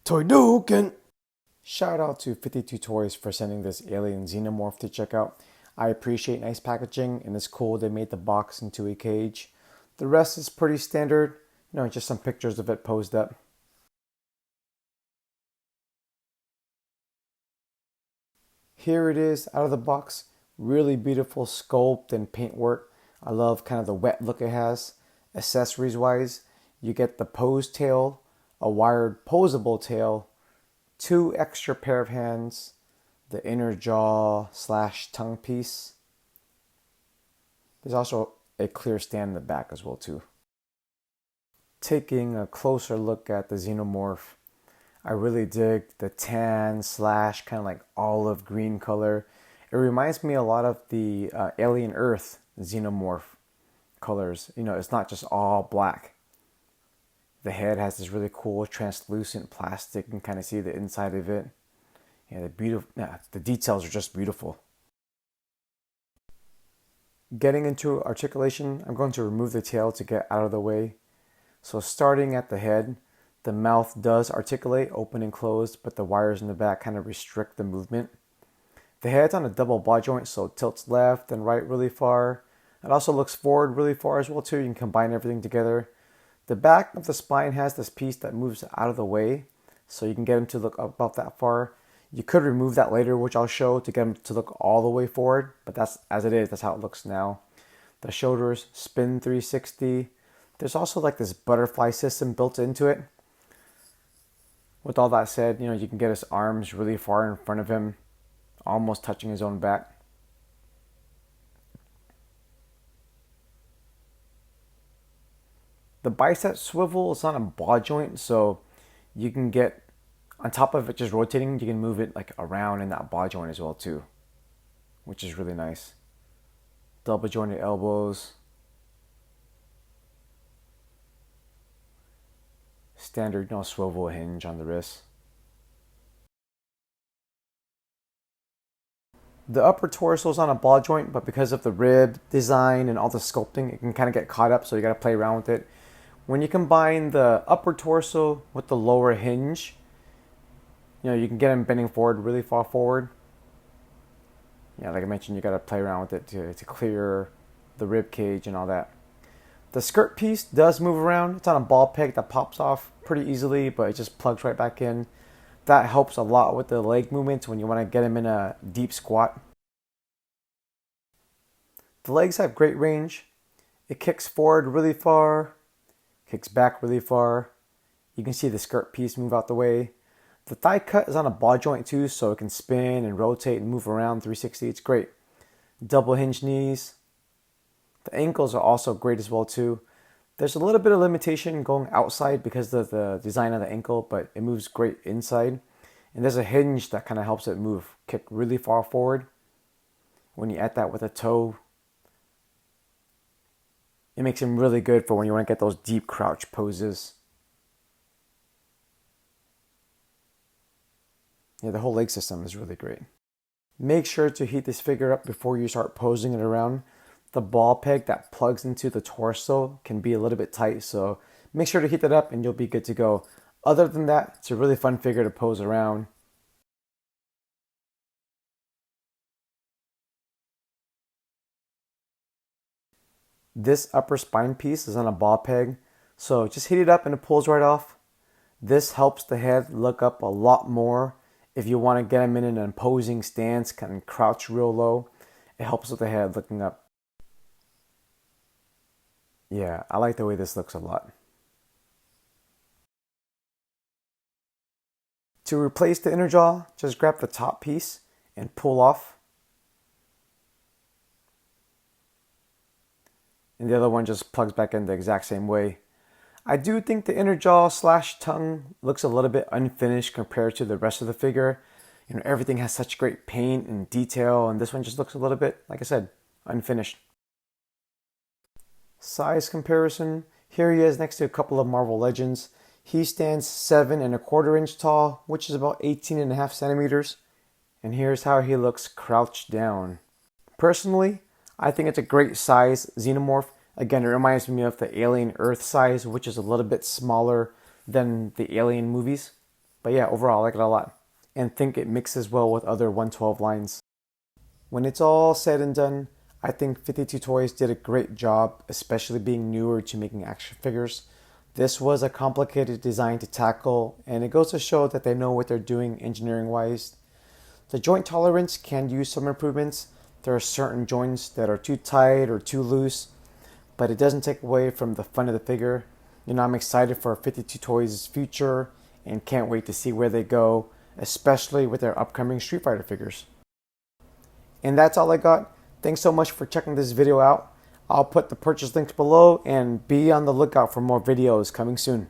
Toyduken! Shout out to 52 Toys for sending this alien Xenomorph to check out. I appreciate nice packaging, and it's cool they made the box into a cage. The rest is pretty standard, just some pictures of it posed up. Here it is out of the box. Really beautiful sculpt and paintwork. I love kind of the wet look it has. Accessories wise, you get the pose tail, a wired posable tail, two extra pair of hands, the inner jaw / tongue piece. There's also a clear stand in the back as well too. Taking a closer look at the Xenomorph, I really dig the tan / kind of like olive green color. It reminds me a lot of the Alien Earth Xenomorph colors. It's not just all black. The head has this really cool translucent plastic. You can kind of see the inside of it. Yeah, the details are just beautiful. Getting into articulation, I'm going to remove the tail to get out of the way. So starting at the head, the mouth does articulate, open and closed, but the wires in the back kind of restrict the movement. The head's on a double ball joint, so it tilts left and right really far. It also looks forward really far as well too. You can combine everything together. The back of the spine has this piece that moves out of the way, so you can get him to look about that far. You could remove that later, which I'll show, to get him to look all the way forward, but that's as it is, that's how it looks now. The shoulders spin 360. There's also like this butterfly system built into it. With all that said, you can get his arms really far in front of him, almost touching his own back. The bicep swivel is on a ball joint, so you can get, on top of it just rotating, you can move it like around in that ball joint as well too, which is really nice. Double jointed elbows. Standard swivel hinge on the wrist. The upper torso is on a ball joint, but because of the rib design and all the sculpting, it can kind of get caught up, so you got to play around with it. When you combine the upper torso with the lower hinge, you can get him bending forward really far forward. Like I mentioned, you got to play around with it to clear the rib cage and all that. The skirt piece does move around. It's on a ball peg that pops off pretty easily, but it just plugs right back in. That helps a lot with the leg movements when you want to get him in a deep squat. The legs have great range. It kicks forward really far, kicks back really far. You can see the skirt piece move out the way. The thigh cut is on a ball joint too, so it can spin and rotate and move around 360. It's great. Double hinge knees. The ankles are also great as well too. There's a little bit of limitation going outside because of the design of the ankle, but it moves great inside. And there's a hinge that kind of helps it move, kick really far forward. When you add that with a toe, it makes him really good for when you want to get those deep crouch poses. Yeah, the whole leg system is really great. Make sure to heat this figure up before you start posing it around. The ball peg that plugs into the torso can be a little bit tight, so make sure to heat that up and you'll be good to go. Other than that, it's a really fun figure to pose around. This upper spine piece is on a ball peg, so just heat it up and it pulls right off. This helps the head look up a lot more. If you want to get him in an imposing stance, kind of crouch real low, it helps with the head looking up. Yeah, I like the way this looks a lot. To replace the inner jaw, just grab the top piece and pull off. And the other one just plugs back in the exact same way. I do think the inner jaw / tongue looks a little bit unfinished compared to the rest of the figure. Everything has such great paint and detail, and this one just looks a little bit, like I said, unfinished. Size comparison. Here he is next to a couple of Marvel Legends. He stands 7¼ inch tall, which is about 18.5 centimeters. And here's how he looks crouched down. Personally, I think it's a great size Xenomorph. Again, it reminds me of the Alien Earth size, which is a little bit smaller than the Alien movies. But yeah, overall, I like it a lot and think it mixes well with other 112 lines. When it's all said and done, I think 52 Toys did a great job, especially being newer to making action figures. This was a complicated design to tackle, and it goes to show that they know what they're doing engineering wise. The joint tolerance can use some improvements. There are certain joints that are too tight or too loose, but it doesn't take away from the fun of the figure. I'm excited for 52 Toys' future and can't wait to see where they go, especially with their upcoming Street Fighter figures. And that's all I got. Thanks so much for checking this video out. I'll put the purchase links below and be on the lookout for more videos coming soon.